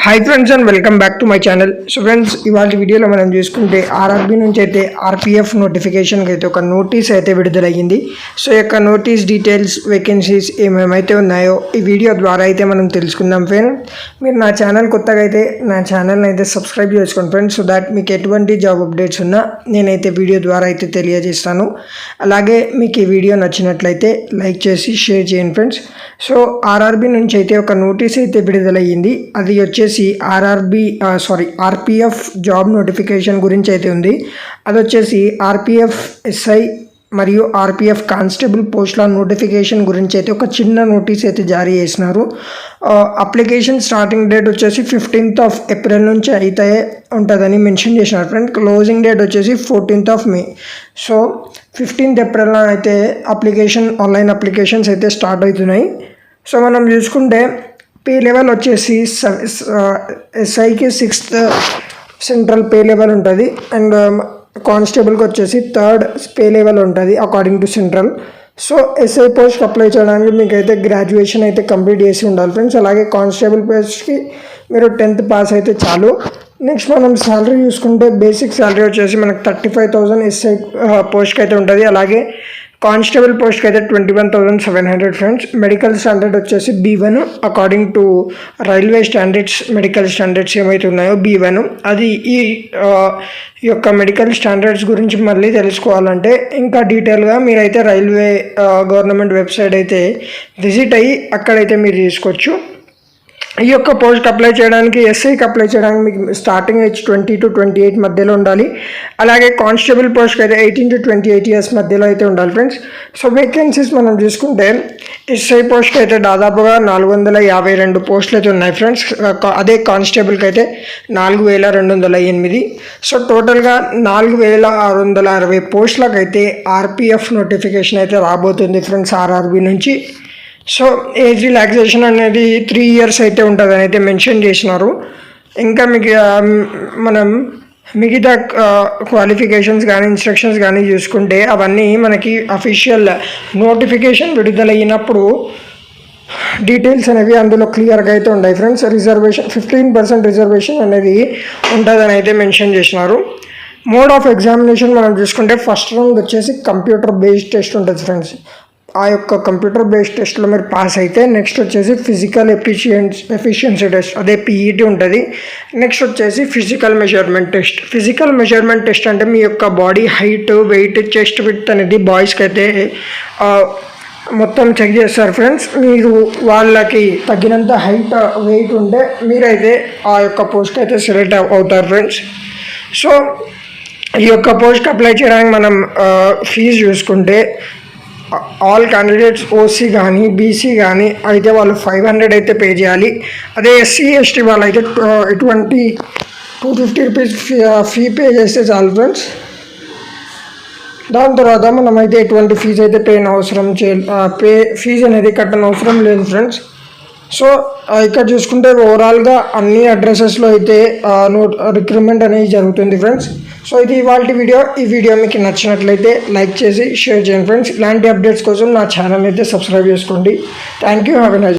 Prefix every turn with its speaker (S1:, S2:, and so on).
S1: Hi friends and welcome back to my channel. So friends, ఇవాళ వీడియోలో మనం చూసుకుంటే ఆర్ఆర్బీ నుంచి అయితే ఆర్పిఎఫ్ నోటిఫికేషన్కి అయితే ఒక నోటీస్ అయితే విడుదలయ్యింది. సో ఈ యొక్క నోటీస్ డీటెయిల్స్, వేకెన్సీస్ ఏమేమైతే ఉన్నాయో ఈ వీడియో ద్వారా అయితే మనం తెలుసుకుందాం. ఫ్రెండ్స్, మీరు నా ఛానల్ కొత్తగా అయితే నా ఛానల్ని అయితే సబ్స్క్రైబ్ చేసుకోండి ఫ్రెండ్స్. సో దాట్ మీకు ఎటువంటి జాబ్ అప్డేట్స్ ఉన్నా నేనైతే వీడియో ద్వారా అయితే తెలియజేస్తాను. అలాగే మీకు ఈ వీడియో నచ్చినట్లయితే లైక్ చేసి షేర్ చేయండి ఫ్రెండ్స్. సో ఆర్ఆర్బీ నుంచి అయితే ఒక నోటీస్ అయితే విడుదలయ్యింది. అది వచ్చేసి ఆర్పిఎఫ్ జాబ్ నోటిఫికేషన్ గురించి అయితే ఉంది. అది వచ్చేసి ఆర్పిఎఫ్ ఎస్ఐ మరియు ఆర్పిఎఫ్ కానిస్టేబుల్ పోస్టుల నోటిఫికేషన్ గురించి అయితే ఒక చిన్న నోటీస్ అయితే జారీ చేసినారు. అప్లికేషన్ స్టార్టింగ్ డేట్ వచ్చేసి 15th ఏప్రిల్ నుంచి అయితే ఉంటుందని మెన్షన్ చేసినారు ఫ్రెండ్. క్లోజింగ్ డేట్ వచ్చేసి 14th మే. సో 15th ఏప్రిల్లో అయితే ఆన్లైన్ అప్లికేషన్స్ అయితే స్టార్ట్ అవుతున్నాయి. సో మనం చూసుకుంటే పే లెవెల్ వచ్చేసి ఎస్ఐకి 6th సెంట్రల్ పే లెవెల్ ఉంటుంది అండ్ కానిస్టేబుల్కి వచ్చేసి 3rd పే లెవెల్ ఉంటుంది according to central. So SI పోస్ట్కి అప్లై చేయడానికి మీకు అయితే గ్రాడ్యుయేషన్ అయితే కంప్లీట్ చేసి ఉండాలి ఫ్రెండ్స్. అలాగే కానిస్టేబుల్ పోస్ట్కి మీరు 10th పాస్ అయితే చాలు. నెక్స్ట్ మనం శాలరీ చూసుకుంటే బేసిక్ శాలరీ వచ్చేసి మనకు 35,000 ఎస్ఐ పోస్ట్కి అయితే ఉంటుంది. అలాగే కానిస్టేబుల్ పోస్ట్కి అయితే 21,700 ఫ్రెండ్స్. మెడికల్ స్టాండర్డ్ వచ్చేసి B1 according to railway standards. Medical standards ఏమైతే ఉన్నాయో B1 అది. ఈ యొక్క మెడికల్ స్టాండర్డ్స్ గురించి మళ్ళీ తెలుసుకోవాలంటే ఇంకా డీటెయిల్గా మీరైతే రైల్వే గవర్నమెంట్ వెబ్సైట్ అయితే విజిట్ అయ్యి అక్కడైతే మీరు తీసుకోవచ్చు. ఈ యొక్క పోస్ట్కి అప్లై చేయడానికి, ఎస్ఐకి అప్లై చేయడానికి మీకు స్టార్టింగ్ ఏజ్ 20 to 28 మధ్యలో ఉండాలి. అలాగే కానిస్టేబుల్ పోస్ట్కి అయితే 18 to 28 years మధ్యలో అయితే ఉండాలి ఫ్రెండ్స్. సో వేకెన్సీస్ మనం చూసుకుంటే ఎస్ఐ పోస్ట్కి అయితే దాదాపుగా 452 పోస్టులు అయితే ఉన్నాయి ఫ్రెండ్స్. అదే కానిస్టేబుల్కి అయితే 4,208. సో టోటల్గా 4,660 పోస్టులకు అయితే ఆర్పిఎఫ్ నోటిఫికేషన్ అయితే రాబోతుంది ఫ్రెండ్స్ ఆర్ఆర్బీ నుంచి. సో ఏజ్ రిలాక్సేషన్ అనేది 3 years అయితే ఉంటుందని అయితే మెన్షన్ చేసినారు. ఇంకా మీకు మనం మిగతా క్వాలిఫికేషన్స్ కానీ ఇన్స్ట్రక్షన్స్ కానీ చూసుకుంటే అవన్నీ మనకి అఫీషియల్ నోటిఫికేషన్ విడుదలైనప్పుడు డీటెయిల్స్ అనేవి అందులో క్లియర్గా అయితే ఉన్నాయి ఫ్రెండ్స్. రిజర్వేషన్ 15% రిజర్వేషన్ అనేది ఉంటుందని అయితే మెన్షన్ చేసినారు. మోడ్ ఆఫ్ ఎగ్జామినేషన్ మనం చూసుకుంటే ఫస్ట్ రౌండ్ వచ్చేసి కంప్యూటర్ బేస్డ్ టెస్ట్ ఉంటుంది ఫ్రెండ్స్. ఆ యొక్క కంప్యూటర్ బేస్డ్ టెస్ట్లో మీరు పాస్ అయితే నెక్స్ట్ వచ్చేసి ఫిజికల్ ఎఫిషియన్సీ టెస్ట్, అదే పీఈటీ ఉంటుంది. నెక్స్ట్ వచ్చేసి ఫిజికల్ మెజర్మెంట్ టెస్ట్ అంటే మీ యొక్క body height, weight, chest width అనేది బాయ్స్కి అయితే మొత్తం చెక్ చేస్తారు ఫ్రెండ్స్. మీరు వాళ్ళకి తగినంత హైట్, వెయిట్ ఉంటే మీరైతే ఆ యొక్క పోస్ట్ అయితే సెలెక్ట్ అవుతారు ఫ్రెండ్స్. సో ఈ యొక్క పోస్ట్కి అప్లై చేయడానికి మనం ఫీజు చూసుకుంటే ఆల్ క్యాండిడేట్స్ ఓసీ కానీ బీసీ కానీ అయితే వాళ్ళు 500 అయితే పే చేయాలి. అదే ఎస్సీ ఎస్టీ వాళ్ళు అయితే 250 రూపీస్ ఫీ పే చేస్తే చాలు ఫ్రెండ్స్. దాని తర్వాత మనం అయితే ఎటువంటి ఫీజు అయితే ఫీజు అనేది కట్టని అవసరం లేదు ఫ్రెండ్స్. సో ఇక్కడ చూసుకుంటే ఓవరాల్గా అన్ని అడ్రసెస్లో అయితే రిక్రూట్మెంట్ అనేది జరుగుతుంది ఫ్రెండ్స్. సో ఇది ఇవాళ వీడియో. ఈ వీడియో మీకు నచ్చినట్లయితే లైక్ చేసి షేర్ చేయండి ఫ్రెండ్స్. ఇలాంటి అప్డేట్స్ కోసం నా ఛానల్ అయితే సబ్స్క్రైబ్ చేసుకోండి. Thank you. Have a nice